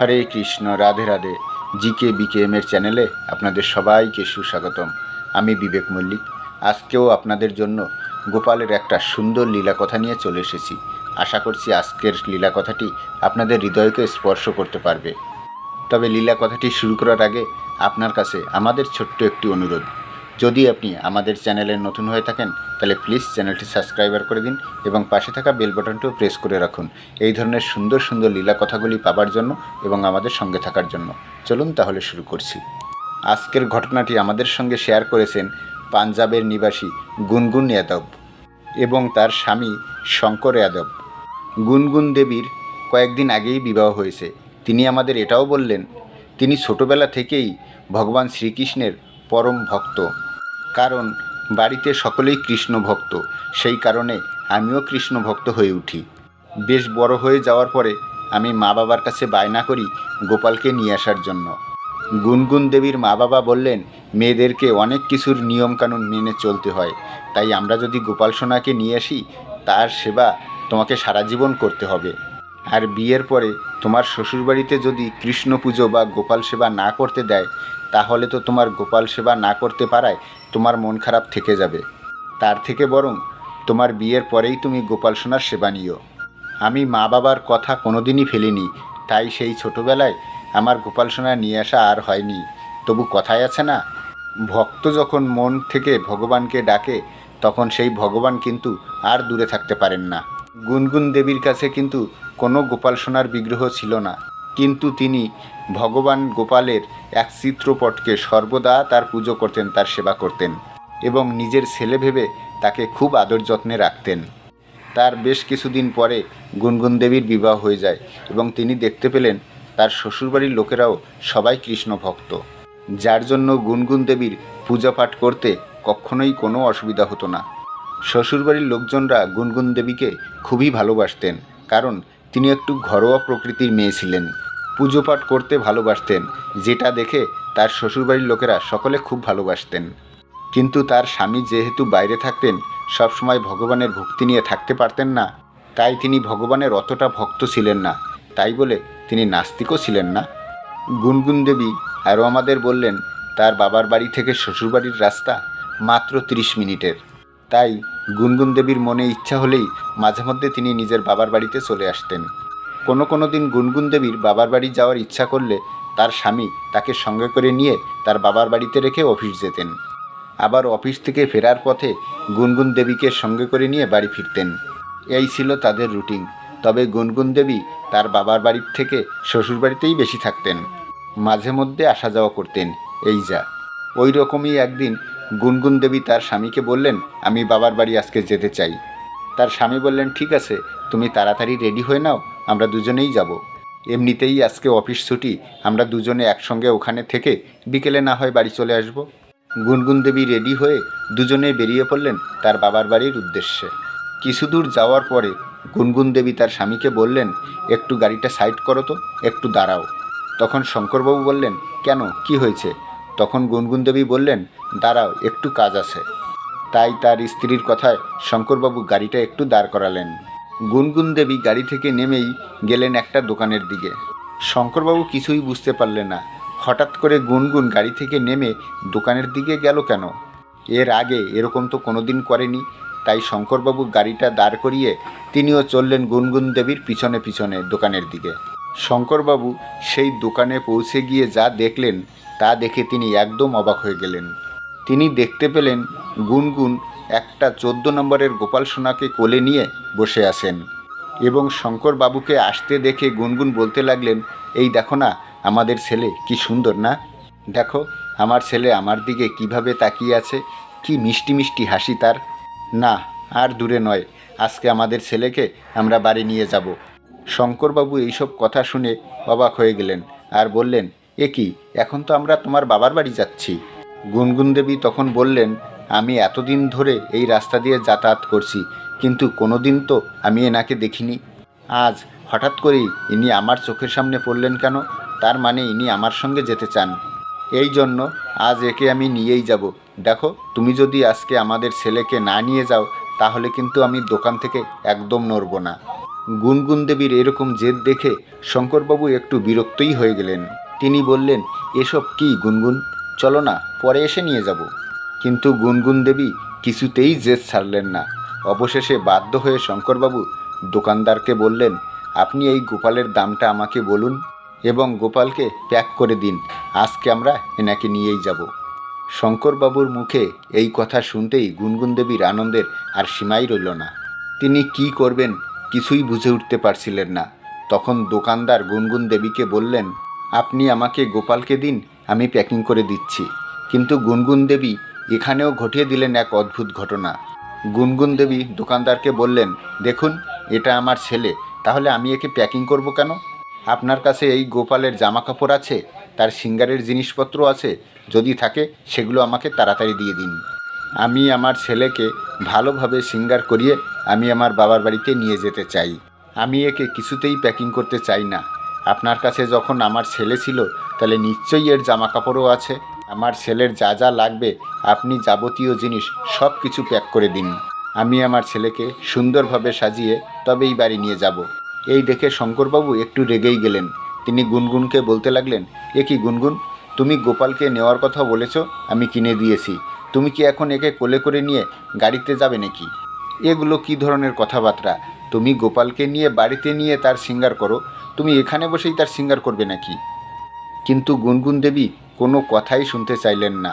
হরে Krishna, Radhe Radhe. GK BKM এর চ্যানেলে আপনাদের সবাইকে সুস্বাগতম। আমি বিবেক মল্লিক। আজকেও আপনাদের জন্য গোপালের একটা সুন্দর লীলা কথা নিয়ে চলে এসেছি। আশা করছি আজকের লীলা কথাটি আপনাদের হৃদয়কে স্পর্শ করতে পারবে। তবে লীলা কথাটি শুরু করার আগে আপনার কাছে আমাদের ছোট্ট একটি অনুরোধ। যদি আপনি আমাদের চ্যানেলে নতুন হয়ে থাকেন তাহলে প্লিজ চ্যানেলটি সাবস্ক্রাইবার করে দিন এবং পাশে থাকা বেল বাটনটিও প্রেস করে রাখুন এই ধরনের সুন্দর সুন্দর লীলা কথাগুলি পাবার জন্য এবং আমাদের সঙ্গে থাকার জন্য। চলুন তাহলে শুরু করছি। আজকের ঘটনাটি আমাদের সঙ্গে শেয়ার করেছেন পাঞ্জাবের নিবাসী গুনগুন যাদব এবং তার স্বামী শঙ্কর যাদব। গুনগুন দেবীর কয়েকদিন আগেই বিবাহ হয়েছে। তিনি আমাদের এটাও বললেন তিনি ছোটোবেলা থেকেই ভগবান শ্রীকৃষ্ণের পরম ভক্ত, কারণ বাড়িতে সকলেই কৃষ্ণ ভক্ত। সেই কারণে আমিও কৃষ্ণ ভক্ত হয়ে উঠি। বেশ বড় হয়ে যাওয়ার পরে আমি মা বাবার কাছে বায়না করি গোপালকে নিয়ে আসার জন্য। গুনগুন দেবীর মা বাবা বললেন মেয়েদেরকে অনেক কিছুর নিয়মকানুন মেনে চলতে হয়, তাই আমরা যদি গোপাল সোনাকে নিয়ে আসি তার সেবা তোমাকে সারা জীবন করতে হবে। আর বিয়ের পরে তোমার শ্বশুরবাড়িতে যদি কৃষ্ণ পুজো বা গোপাল সেবা না করতে দেয় তাহলে তো তোমার গোপাল সেবা না করতে পারায় তোমার মন খারাপ থেকে যাবে। তার থেকে বরং তোমার বিয়ের পরেই তুমি গোপাল সোনার সেবা নিও। আমি মা বাবার কথা কোনোদিনই ফেলিনি, তাই সেই ছোটোবেলায় আমার গোপাল সোনা নিয়ে আসা আর হয়নি। তবু কথায় আছে না, ভক্ত যখন মন থেকে ভগবানকে ডাকে তখন সেই ভগবান কিন্তু আর দূরে থাকতে পারেন না। গুনগুন দেবীর কাছে কিন্তু কোনো গোপাল সোনার বিগ্রহ ছিল না, কিন্তু তিনি ভগবান গোপালের এক চিত্রপটকে সর্বদা তার পুজো করতেন, তার সেবা করতেন এবং নিজের ছেলে ভেবে তাকে খুব আদর যত্নে রাখতেন। তার বেশ কিছুদিন পরে গুনগুন দেবীর বিবাহ হয়ে যায় এবং তিনি দেখতে পেলেন তার শ্বশুরবাড়ির লোকেরাও সবাই কৃষ্ণ ভক্ত, যার জন্য গুনগুন দেবীর পূজা পাঠ করতে কখনোই কোনো অসুবিধা হতো না। শ্বশুরবাড়ির লোকজনরা গুনগুন দেবীকে খুবই ভালোবাসতেন, কারণ তিনি একটু ঘরোয়া প্রকৃতির মেয়ে ছিলেন, পুজো পাঠ করতে ভালোবাসতেন, যেটা দেখে তার শ্বশুরবাড়ির লোকেরা সকলে খুব ভালোবাসতেন। কিন্তু তার স্বামী যেহেতু বাইরে থাকতেন, সবসময় ভগবানের ভক্তি নিয়ে থাকতে পারতেন না, তাই তিনি ভগবানের অতটা ভক্ত ছিলেন না, তাই বলে তিনি নাস্তিকও ছিলেন না। গুনগুন দেবী আরও আমাদের বললেন তার বাবার বাড়ি থেকে শ্বশুরবাড়ির রাস্তা মাত্র 30 মিনিটের, তাই গুনগুন দেবীর মনে ইচ্ছা হলেই মাঝে মধ্যে তিনি নিজের বাবার বাড়িতে চলে আসতেন। কোনো দিন গুনগুন দেবীর বাবার বাড়ি যাওয়ার ইচ্ছা করলে তার স্বামী তাকে সঙ্গে করে নিয়ে তার বাবার বাড়িতে রেখে অফিস যেতেন। আবার অফিস থেকে ফেরার পথে গুনগুন দেবীকে সঙ্গে করে নিয়ে বাড়ি ফিরতেন। এই ছিল তাদের রুটিন। তবে গুনগুন দেবী তার বাবার বাড়ির থেকে শ্বশুরবাড়িতেই বেশি থাকতেন, মাঝে মধ্যে আসা যাওয়া করতেন। এই যা ওই রকমই একদিন গুনগুন দেবী তার স্বামীকে বললেন আমি বাবার বাড়ি আজকে যেতে চাই। তার স্বামী বললেন ঠিক আছে, তুমি তাড়াতাড়ি রেডি হয়ে নাও, আমরা দুজনেই যাব। এমনিতেই আজকে অফিস ছুটি, আমরা দুজনে একসঙ্গে ওখানে থেকে বিকেলে না হয় বাড়ি চলে আসব। গুনগুন দেবী রেডি হয়ে দুজনে বেরিয়ে পড়লেন তার বাবার বাড়ির উদ্দেশ্যে। কিছু দূর যাওয়ার পরে গুনগুন দেবী তার স্বামীকে বললেন একটু গাড়িটা সাইড করো তো, একটু দাঁড়াও। তখন শঙ্করবাবু বললেন কেন, কি হয়েছে? তখন গুনগুন দেবী বললেন দাঁড়াও, একটু কাজ আছে। তাই তার স্ত্রীর কথায় শঙ্করবাবু গাড়িটা একটু দাঁড় করালেন। গুনগুন দেবী গাড়ি থেকে নেমেই গেলেন একটা দোকানের দিকে। শঙ্করবাবু কিছুই বুঝতে পারলেন না, হঠাৎ করে গুনগুন গাড়ি থেকে নেমে দোকানের দিকে গেল কেন। এর আগে এরকম তো কোনো দিন করেনি। তাই শঙ্করবাবু গাড়িটা দাঁড় করিয়ে তিনিও চললেন গুনগুন দেবীর পিছনে পিছনে দোকানের দিকে। শঙ্করবাবু সেই দোকানে পৌঁছে গিয়ে যা দেখলেন তা দেখে তিনি একদম অবাক হয়ে গেলেন। তিনি দেখতে পেলেন গুনগুন একটা 14 নম্বরের গোপাল সোনাকে কোলে নিয়ে বসে আছেন এবং শঙ্করবাবুকে আসতে দেখে গুনগুন বলতে লাগলেন এই দেখো না, আমাদের ছেলে কি সুন্দর না, দেখো আমার ছেলে আমার দিকে কিভাবে তাকিয়ে আছে, কি মিষ্টি মিষ্টি হাসি তার। না, আর দূরে নয়, আজকে আমাদের ছেলেকে আমরা বাড়ি নিয়ে যাব। শঙ্করবাবু এইসব কথা শুনে অবাক হয়ে গেলেন আর বললেন এ কি, এখন তো আমরা তোমার বাবার বাড়ি যাচ্ছি। গুনগুন দেবী তখন বললেন আমি এতদিন ধরে এই রাস্তা দিয়ে যাতায়াত করছি, কিন্তু কোনো দিন তো আমি এনাকে দেখিনি। আজ হঠাৎ করেই ইনি আমার চোখের সামনে পড়লেন কেন? তার মানে ইনি আমার সঙ্গে যেতে চান। এই জন্য আজ একে আমি নিয়েই যাব। দেখো তুমি যদি আজকে আমাদের ছেলেকে না নিয়ে যাও তাহলে কিন্তু আমি দোকান থেকে একদম নড়ব না। গুনগুন দেবীর এরকম জেদ দেখে শঙ্করবাবু একটু বিরক্তই হয়ে গেলেন। তিনি বললেন, এসব কি গুনগুন, চলো না, পরে এসে নিয়ে যাব। কিন্তু গুনগুন দেবী কিছুতেই জেদ ছাড়লেন না। অবশেষে বাধ্য হয়ে শঙ্করবাবু দোকানদারকে বললেন, আপনি এই গোপালের দামটা আমাকে বলুন এবং গোপালকে প্যাক করে দিন, আজকে আমরা এনাকে নিয়েই যাব। শঙ্করবাবুর মুখে এই কথা শুনতেই গুনগুন দেবীর আনন্দের আর সীমাই রইল না। তিনি কি করবেন কিছুই বুঝে উঠতে পারছিলেন না। তখন দোকানদার গুনগুন দেবীকে বললেন, আপনি আমাকে গোপালকে দিন, আমি প্যাকিং করে দিচ্ছি। কিন্তু গুনগুন দেবী এখানেও ঘটিয়ে দিলেন এক অদ্ভুত ঘটনা। গুনগুন দেবী দোকানদারকে বললেন, দেখুন, এটা আমার ছেলে, তাহলে আমি একে প্যাকিং করব কেন? আপনার কাছে এই গোপালের জামা কাপড় আছে, তার সিঙ্গারের জিনিসপত্র আছে? যদি থাকে সেগুলো আমাকে তাড়াতাড়ি দিয়ে দিন। আমি আমার ছেলেকে ভালোভাবে সিঙ্গার করিয়ে আমি আমার বাবার বাড়িতে নিয়ে যেতে চাই। আমি একে কিছুতেই প্যাকিং করতে চাই না। আপনার কাছে যখন আমার ছেলে ছিল, তাহলে নিশ্চয়ই এর জামা কাপড়ও আছে। আমার ছেলের যা যা লাগবে আপনি যাবতীয় জিনিস সব কিছু প্যাক করে দিন। আমি আমার ছেলেকে সুন্দরভাবে সাজিয়ে তবেই বাড়ি নিয়ে যাব। এই দেখে শঙ্করবাবু একটু রেগেই গেলেন। তিনি গুনগুনকে বলতে লাগলেন, এ কি গুনগুন, তুমি গোপালকে নেওয়ার কথা বলেছ, আমি কিনে দিয়েছি, তুমি কি এখন একে কোলে করে নিয়ে গাড়িতে যাবে নাকি? এগুলো কি ধরনের কথাবার্তা? তুমি গোপালকে নিয়ে বাড়িতে নিয়ে তার সিঙ্গার করো, তুমি এখানে বসেই তার সিঙ্গার করবে নাকি? কিন্তু গুনগুন দেবী কোনো কথাই শুনতে চাইলেন না।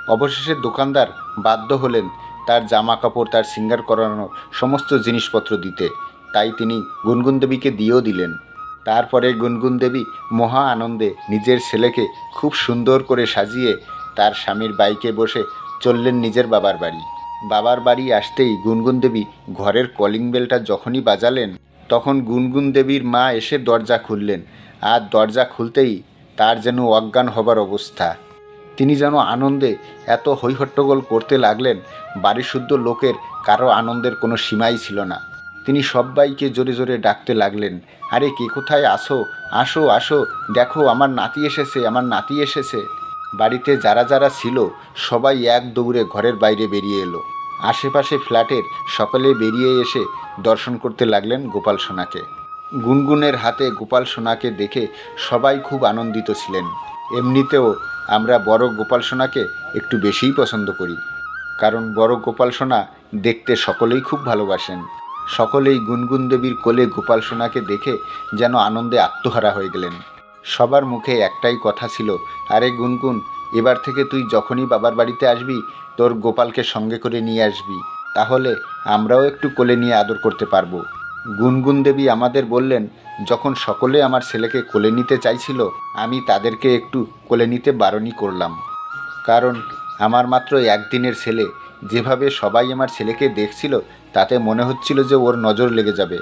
অবশেষে দোকানদার বাধ্য হলেন তার জামা কাপড়, তার সিঙ্গার করানোর সমস্ত জিনিসপত্র দিতে। তাই তিনি গুনগুন দেবীকে দিয়েও দিলেন। তারপরে গুনগুন দেবী মহা আনন্দে নিজের ছেলেকে খুব সুন্দর করে সাজিয়ে তার স্বামীর বাইকে বসে চললেন নিজের বাবার বাড়ি। বাবার বাড়ি আসতেই গুনগুন দেবী ঘরের কলিং বেলটা যখনই বাজালেন, তখন গুনগুন দেবীর মা এসে দরজা খুললেন। আর দরজা খুলতেই তার যেন অজ্ঞান হবার অবস্থা। তিনি যেন আনন্দে এত হৈহট্টগোল করতে লাগলেন, বাড়িশুদ্ধ লোকের কারো আনন্দের কোনো সীমাই ছিল না। তিনি সবাইকে জোরে জোরে ডাকতে লাগলেন, আরে কে কোথায় আসো, আসো আসো, দেখো আমার নাতি এসেছে, আমার নাতি এসেছে। বাড়িতে যারা যারা ছিল সবাই এক দৌড়ে ঘরের বাইরে বেরিয়ে এলো। আশেপাশে ফ্ল্যাটের সকলে বেরিয়ে এসে দর্শন করতে লাগলেন গোপাল সোনাকে। গুনগুনের হাতে গোপাল সোনাকে দেখে সবাই খুব আনন্দিত ছিলেন। এমনিতেও আমরা বড় গোপাল সোনাকে একটু বেশিই পছন্দ করি, কারণ বড় গোপাল সোনা দেখতে সকলেই খুব ভালোবাসেন। সকলেই গুনগুন দেবীর কোলে গোপাল সোনাকে দেখে যেন আনন্দে আত্মহারা হয়ে গেলেন। সবার মুখে একটাই কথা ছিল, আরে গুনগুন, এবার থেকে তুই যখনই বাবার বাড়িতে আসবি তোর গোপালকে সঙ্গে করে নিয়ে আসবি, তাহলে আমরাও একটু কোলে নিয়ে আদর করতে পারবো। গুনগুন দেবী আমাদের বললেন, যখন সকলে আমার ছেলেকে কোলে নিতে চাইছিল, আমি তাদেরকে একটু কোলে নিতে বারণই করলাম। কারণ আমার মাত্র একদিনের ছেলে, যেভাবে সবাই আমার ছেলেকে দেখছিল তাতে মনে হচ্ছিল যে ওর নজর লেগে যাবে।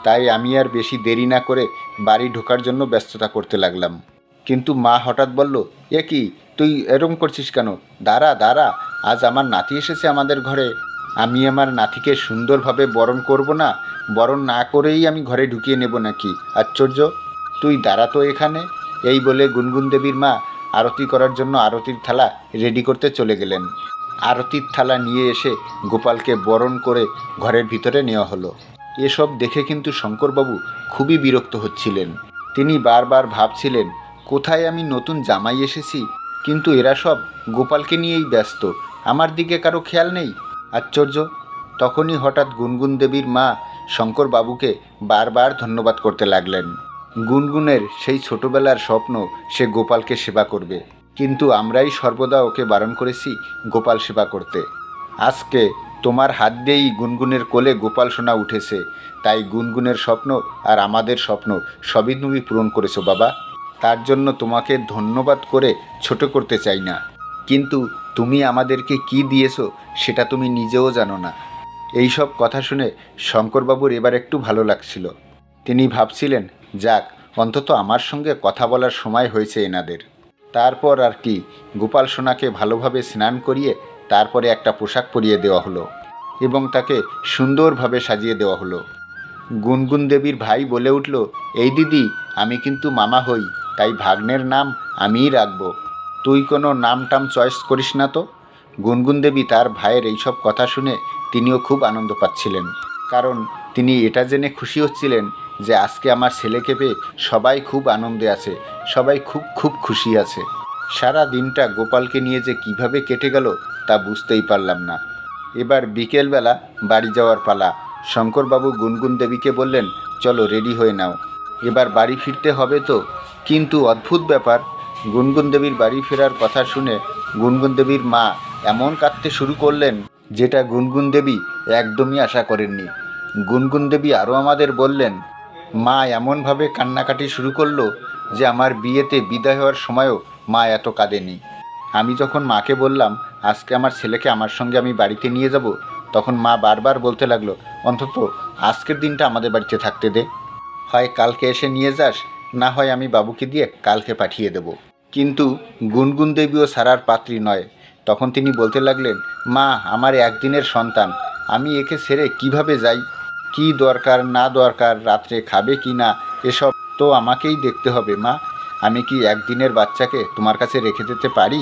তাই আমি আর বেশি দেরি না করে বাড়ি ঢোকার জন্য ব্যস্ততা করতে লাগলাম। কিন্তু মা হঠাৎ বলল, এ কি, তুই এরম করছিস কেন? দাঁড়া দাঁড়া, আজ আমার নাতি এসেছে আমাদের ঘরে, আমি আমার নাতিকে সুন্দরভাবে বরণ করব না? বরণ না করেই আমি ঘরে ঢুকিয়ে নেব নাকি? আশ্চর্য, তুই দাঁড়া তো এখানে। এই বলে গুনগুন দেবীর মা আরতি করার জন্য আরতির থালা রেডি করতে চলে গেলেন। আরতির থালা নিয়ে এসে গোপালকে বরণ করে ঘরের ভিতরে নেওয়া হলো। এসব দেখে কিন্তু শঙ্করবাবু খুবই বিরক্ত হচ্ছিলেন। তিনি বারবার ভাবছিলেন, কোথায় আমি নতুন জামাই এসেছি, কিন্তু এরা সব গোপালকে নিয়েই ব্যস্ত, আমার দিকে কারো খেয়াল নেই। আশ্চর্য। তখনই হঠাৎ গুনগুন দেবীর মা শঙ্করবাবুকে বারবার ধন্যবাদ করতে লাগলেন। গুনগুনের সেই ছোটবেলার স্বপ্ন সে গোপালকে সেবা করবে, কিন্তু আমরাই সর্বদা ওকে বারণ করেছি গোপাল সেবা করতে। আজকে তোমার হাত দিয়েই গুনগুনের কোলে গোপাল সোনা উঠেছে, তাই গুনগুনের স্বপ্ন আর আমাদের স্বপ্ন সবই তুমি পূরণ করেছো বাবা। তার জন্য তোমাকে ধন্যবাদ করে ছোট করতে চাই না, কিন্তু তুমি আমাদেরকে কি দিয়েছো সেটা তুমি নিজেও জানো না। এই সব কথা শুনে শঙ্করবাবুর এবার একটু ভালো লাগছিল। তিনি ভাবছিলেন, যাক, অন্তত আমার সঙ্গে কথা বলার সময় হয়েছে এনাদের। তারপর আর কি, গোপাল সোনাকে ভালোভাবে স্নান করিয়ে তারপরে একটা পোশাক পরিয়ে দেওয়া হলো এবং তাকে সুন্দরভাবে সাজিয়ে দেওয়া হলো। গুনগুন দেবীর ভাই বলে উঠল, এই দিদি, আমি কিন্তু মামা হই, তাই ভাগ্নের নাম আমিই রাখব, তুই কোনো নাম টাম চয়েস করিস না তো। গুনগুন দেবী তার ভাইয়ের এইসব কথা শুনে তিনিও খুব আনন্দ পাচ্ছিলেন। কারণ তিনি এটা জেনে খুশি হচ্ছিলেন যে আজকে আমার ছেলেকে পেয়ে সবাই খুব আনন্দে আছে, সবাই খুব খুব খুশি আছে। সারা দিনটা গোপালকে নিয়ে যে কিভাবে কেটে গেল তা বুঝতেই পারলাম না। এবার বিকেলবেলা বাড়ি যাওয়ার পালা। শঙ্করবাবু গুনগুন দেবীকে বললেন, চলো রেডি হয়ে নাও, এবার বাড়ি ফিরতে হবে তো। কিন্তু অদ্ভুত ব্যাপার, গুনগুন দেবীর বাড়ি ফেরার কথা শুনে গুনগুন দেবীর মা এমন কাঁদতে শুরু করলেন যেটা গুনগুন দেবী একদমই আশা করেননি। গুনগুন দেবী আরও আমাদের বললেন, মা এমনভাবে কান্নাকাটি শুরু করলো যে আমার বিয়েতে বিদায় হওয়ার সময়ও মা এত কাঁদেনি। আমি যখন মাকে বললাম আজকে আমার ছেলেকে আমার সঙ্গে আমি বাড়িতে নিয়ে যাব, তখন মা বারবার বলতে লাগলো, অন্তত আজকের দিনটা আমাদের বাড়িতে থাকতে দে, হয় কালকে এসে নিয়ে যাস, না হয় আমি বাবুকে দিয়ে কালকে পাঠিয়ে দেব। কিন্তু গুনগুন দেবীও সারার পাত্রী নয়। তখন তিনি বলতে লাগলেন, মা আমার একদিনের সন্তান, আমি একে ছেড়ে কিভাবে যাই? কি দরকার না দরকার, রাত্রে খাবে কি না, এসব তো আমাকেই দেখতে হবে মা। আমি কি একদিনের বাচ্চাকে তোমার কাছে রেখে দিতে পারি?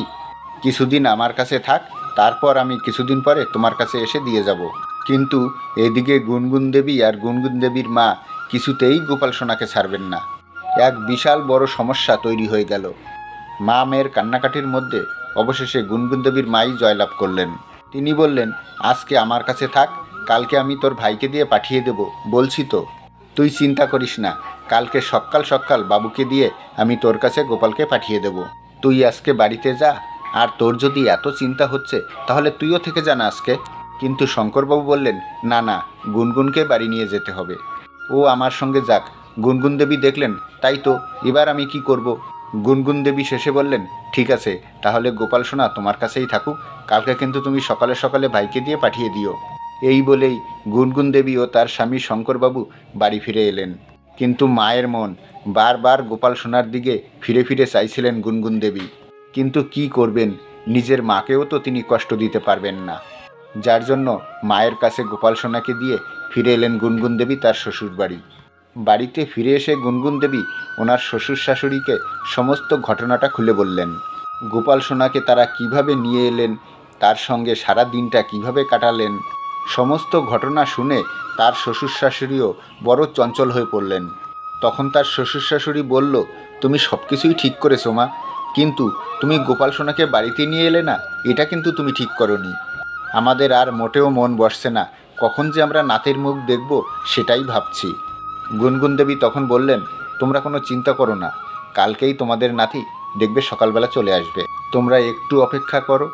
কিছুদিন আমার কাছে থাক, তারপর আমি কিছুদিন পরে তোমার কাছে এসে দিয়ে যাব। কিন্তু এদিকে গুনগুন দেবী আর গুনগুন দেবীর মা কিছুতেই গোপাল সোনাকে ছাড়বেন না। এক বিশাল বড় সমস্যা তৈরি হয়ে গেল। মা মেয়ের কান্নাকাটির মধ্যে অবশেষে গুনগুন দেবীর মাই জয়লাভ করলেন। তিনি বললেন, আজকে আমার কাছে থাক, কালকে আমি তোর ভাইকে দিয়ে পাঠিয়ে দেব, বলছি তো। তুই চিন্তা করিস না, কালকে সকাল সকাল বাবুকে দিয়ে আমি তোর কাছে গোপালকে পাঠিয়ে দেব। তুই আজকে বাড়িতে যা, আর তোর যদি এত চিন্তা হচ্ছে তাহলে তুইও থেকে যা না আজকে। কিন্তু শঙ্করবাবু বললেন, না না, গুনগুনকে বাড়ি নিয়ে যেতে হবে, ও আমার সঙ্গে যাক। গুনগুন দেবী দেখলেন, তাই তো, এবার আমি কি করব? গুনগুন দেবী শেষে বললেন, ঠিক আছে, তাহলে গোপাল সোনা তোমার কাছেই থাকুক, কালকে কিন্তু তুমি সকালে সকালে ভাইকে দিয়ে পাঠিয়ে দিও। এই বলেই গুনগুন দেবী ও তার স্বামী শঙ্করবাবু বাড়ি ফিরে এলেন। কিন্তু মায়ের মন বারবার গোপাল সোনার দিকে ফিরে ফিরে চাইছিলেন গুনগুন দেবী। কিন্তু কি করবেন, নিজের মাকেও তো তিনি কষ্ট দিতে পারবেন না। যার জন্য মায়ের কাছে গোপাল সোনাকে দিয়ে ফিরে এলেন গুনগুন দেবী তার শ্বশুর বাড়ি। বাড়িতে ফিরে এসে গুনগুন দেবী ওনার শ্বশুর শাশুড়িকে সমস্ত ঘটনাটা খুলে বললেন। গোপাল সোনাকে তারা কিভাবে নিয়ে এলেন, তার সঙ্গে সারা দিনটা কিভাবে কাটালেন, সমস্ত ঘটনা শুনে তার শ্বশুর শাশুড়িও বড় চঞ্চল হয়ে পড়লেন। তখন তার শ্বশুর শাশুড়ি বলল, তুমি সব কিছুই ঠিক করেছো মা, কিন্তু তুমি গোপাল সোনাকে বাড়িতে নিয়ে এলে না, এটা কিন্তু তুমি ঠিক করোনি। আমাদের আর মোটেও মন বসছে না, কখন যে আমরা নাতের মুখ দেখব সেটাই ভাবছি। গুনগুন দেবী তখন বললেন, তোমরা কোনো চিন্তা করো না, কালকেই তোমাদের নাতি দেখবে সকালবেলা চলে আসবে, তোমরা একটু অপেক্ষা করো।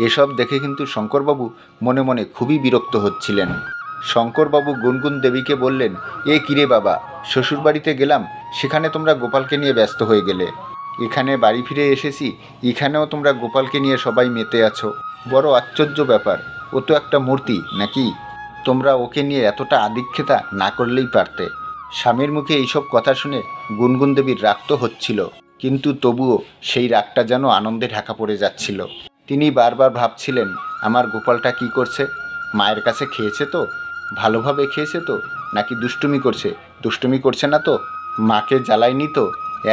এসব দেখে কিন্তু শঙ্করবাবু মনে মনে খুবই বিরক্ত হচ্ছিলেন। শঙ্করবাবু গুনগুন দেবীকে বললেন, এ কিরে বাবা, শ্বশুরবাড়িতে গেলাম, সেখানে তোমরা গোপালকে নিয়ে ব্যস্ত হয়ে গেলে, এখানে বাড়ি ফিরে এসেছি, এখানেও তোমরা গোপালকে নিয়ে সবাই মেতে আছো। বড় আশ্চর্য ব্যাপার, ও তো একটা মূর্তি নাকি? তোমরা ওকে নিয়ে এতটা আদিক্ষেতা না করলেই পারতে। স্বামীর মুখে এইসব কথা শুনে গুনগুন দেবীর রাগ তো হচ্ছিল, কিন্তু তবুও সেই রাগটা যেন আনন্দে ঢাকা পড়ে যাচ্ছিল। তিনি বারবার ভাবছিলেন, আমার গোপালটা কি করছে? মায়ের কাছে খেয়েছে তো? ভালোভাবে খেয়েছে তো? নাকি দুষ্টুমি করছে? দুষ্টুমি করছে না তো? মাকে জ্বালায়নি তো?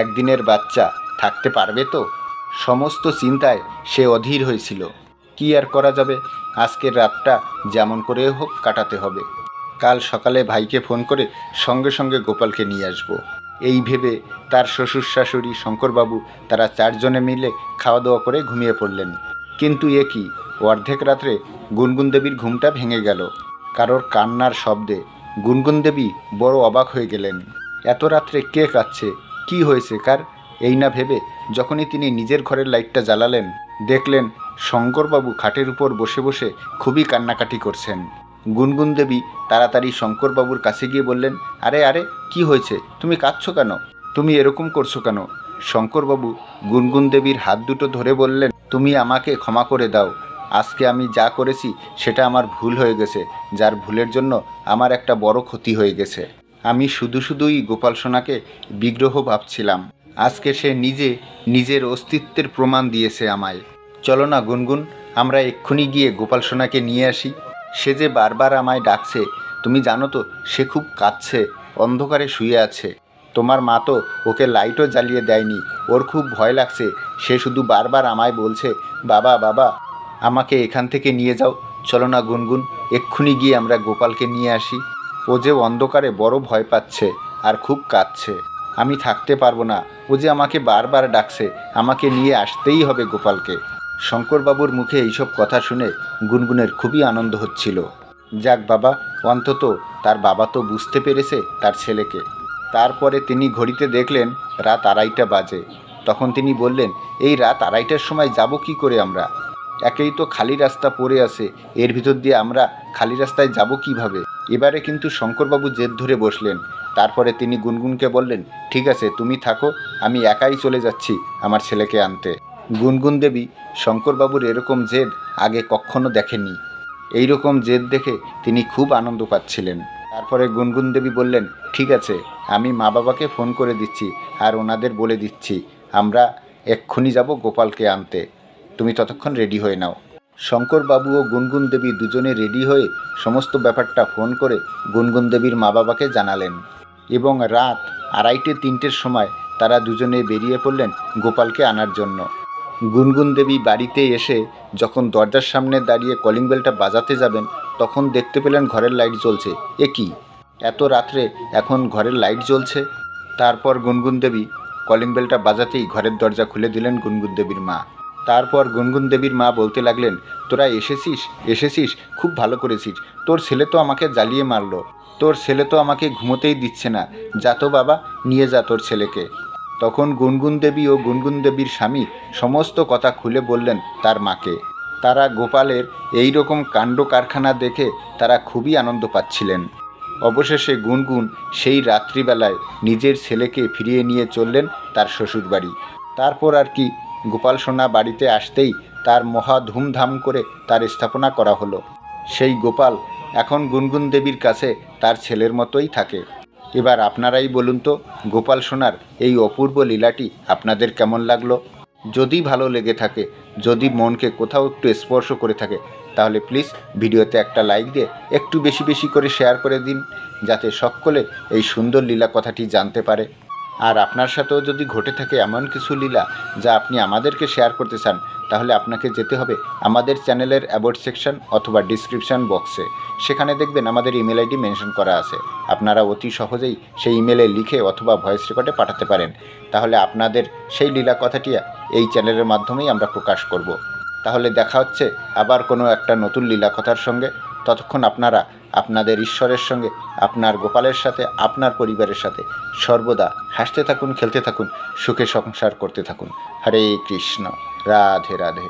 একদিনের বাচ্চা, থাকতে পারবে তো? সমস্ত চিন্তায় সে অধীর হয়েছিল। কি আর করা যাবে, আজকের রাতটা যেমন করে হোক কাটাতে হবে। কাল সকালে ভাইকে ফোন করে সঙ্গে সঙ্গে গোপালকে নিয়ে আসব, এই ভেবে তার শ্বশুর শাশুড়ি শঙ্করবাবু তারা চারজনে মিলে খাওয়া দাওয়া করে ঘুমিয়ে পড়লেন। কিন্তু এ কি, অর্ধেক রাত্রে গুনগুন দেবীর ঘুমটা ভেঙে গেল কারোর কান্নার শব্দে। গুনগুন দেবী বড় অবাক হয়ে গেলেন, এত রাত্রে কে কাঁদছে, কি হয়েছে কার? এই না ভেবে যখনই তিনি নিজের ঘরের লাইটটা জ্বালালেন, দেখলেন শঙ্করবাবু খাটের উপর বসে বসে খুবই কান্নাকাটি করছেন। গুনগুন দেবী তাড়াতাড়ি শঙ্করবাবুর কাছে গিয়ে বললেন, আরে আরে, কি হয়েছে, তুমি কাঁদছো কেন, তুমি এরকম করছো কেন? শঙ্করবাবু গুনগুন দেবীর হাত দুটো ধরে বললেন, তুমি আমাকে ক্ষমা করে দাও, আজকে আমি যা করেছি সেটা আমার ভুল হয়ে গেছে, যার ভুলের জন্য আমার একটা বড় ক্ষতি হয়ে গেছে। আমি শুধুই গোপাল সোনাকে বিগ্রহ ভাবছিলাম, আজকে সে নিজে নিজের অস্তিত্বের প্রমাণ দিয়েছে আমায়। চলো না গুনগুন, আমরা এক্ষুনি গিয়ে গোপাল সোনাকে নিয়ে আসি। সে যে বারবার আমায় ডাকছে, তুমি জানো তো সে খুব কাঁদছে, অন্ধকারে শুয়ে আছে। তোমার মা তো ওকে লাইটও জ্বালিয়ে দেয়নি, ওর খুব ভয় লাগছে, সে শুধু বারবার আমায় বলছে, বাবা বাবা, আমাকে এখান থেকে নিয়ে যাও। চলো না গুনগুন, এক্ষুনি গিয়ে আমরা গোপালকে নিয়ে আসি। ও যে অন্ধকারে বড় ভয় পাচ্ছে আর খুব কাঁদছে। আমি থাকতে পারবো না, ও যে আমাকে বারবার ডাকছে, আমাকে নিয়ে আসতেই হবে গোপালকে। শঙ্করবাবুর মুখে এইসব কথা শুনে গুনগুনের খুবই আনন্দ হচ্ছিল। যাক বাবা, অন্তত তার বাবা তো বুঝতে পেরেছে তার ছেলেকে। তারপরে তিনি ঘড়িতে দেখলেন রাত 2:30 বাজে। তখন তিনি বললেন, এই রাত 2:30টার সময় যাব কি করে আমরা? একেই তো খালি রাস্তা পড়ে আছে, এর ভিতর দিয়ে আমরা খালি রাস্তায় যাব কিভাবে? এবারে কিন্তু শঙ্করবাবু জেদ ধরে বসলেন। তারপরে তিনি গুনগুনকে বললেন, ঠিক আছে তুমি থাকো, আমি একাই চলে যাচ্ছি আমার ছেলেকে আনতে। গুনগুন দেবী শঙ্করবাবুর এরকম জেদ আগে কখনো দেখেননি। এই রকম জেদ দেখে তিনি খুব আনন্দ পাচ্ছিলেন। তারপরে গুনগুন দেবী বললেন, ঠিক আছে, আমি মা বাবাকে ফোন করে দিচ্ছি আর ওনাদের বলে দিচ্ছি আমরা এক্ষুনি যাব গোপালকে আনতে, তুমি ততক্ষণ রেডি হয়ে নাও। শঙ্করবাবু ও গুনগুন দেবী দুজনে রেডি হয়ে সমস্ত ব্যাপারটা ফোন করে গুনগুন দেবীর মা বাবাকে জানালেন এবং রাত 2:30-3টের সময় তারা দুজনে বেরিয়ে পড়লেন গোপালকে আনার জন্য। গুনগুন দেবী বাড়িতে এসে যখন দরজার সামনে দাঁড়িয়ে কলিং বেলটা বাজাতে যাবেন তখন দেখতে পেলেন ঘরের লাইট জ্বলছে। এ কি, এত রাত্রে এখন ঘরের লাইট জ্বলছে? তারপর গুনগুন দেবী কলিং বেলটা বাজাতেই ঘরের দরজা খুলে দিলেন গুনগুন দেবীর মা। তারপর গুনগুন দেবীর মা বলতে লাগলেন, তোরা এসেছিস, খুব ভালো করেছিস। তোর ছেলে তো আমাকে জ্বালিয়ে মারলো, তোর ছেলে তো আমাকে ঘুমোতেই দিচ্ছে না, যা তো বাবা, নিয়ে যা তোর ছেলেকে। তখন গুনগুন দেবী ও গুনগুন দেবীর স্বামী সমস্ত কথা খুলে বললেন তার মাকে। তারা গোপালের এই রকম কাণ্ড কারখানা দেখে তারা খুবই আনন্দ পাচ্ছিলেন। অবশেষে গুনগুন সেই রাত্রিবেলায় নিজের ছেলেকে ফিরিয়ে নিয়ে চললেন তার শ্বশুরবাড়ি। তারপর আর কি, গোপাল সোনা বাড়িতে আসতেই তার মহা ধুমধাম করে তার স্থাপনা করা হলো। সেই গোপাল এখন গুনগুন দেবীর কাছে তার ছেলের মতোই থাকে। এবার আপনারাই বলুন তো, গোপাল সোনার এই অপূর্ব লীলাটি আপনাদের কেমন লাগলো? যদি ভালো লেগে থাকে, যদি মনকে কোথাও একটু স্পর্শ করে থাকে, তাহলে প্লিজ ভিডিওতে একটা লাইক দিয়ে একটু বেশি বেশি করে শেয়ার করে দিন, যাতে সকলে এই সুন্দর লীলা কথাটি জানতে পারে। আর আপনার সাথেও যদি ঘটে থাকে এমন কিছু লীলা যা আপনি আমাদেরকে শেয়ার করতে চান, তাহলে আপনাকে যেতে হবে আমাদের চ্যানেলের অ্যাবাউট সেকশন অথবা ডিসক্রিপশন বক্সে। সেখানে দেখবেন আমাদের ইমেল আইডি মেনশন করা আছে। আপনারা অতি সহজেই সেই ইমেলে লিখে অথবা ভয়েস রেকর্ডে পাঠাতে পারেন। তাহলে আপনাদের সেই লীলা কথাটি এই চ্যানেলের মাধ্যমেই আমরা প্রকাশ করব। তাহলে দেখা হচ্ছে আবার কোনো একটা নতুন লীলা কথার সঙ্গে। ততক্ষণ আপনারা আপনাদের ঈশ্বরের সঙ্গে, আপনার গোপালের সাথে, আপনার পরিবারের সাথে সর্বদা হাসতে থাকুন, খেলতে থাকুন, সুখে সংসার করতে থাকুন। হরে কৃষ্ণ, রাধে রাধে।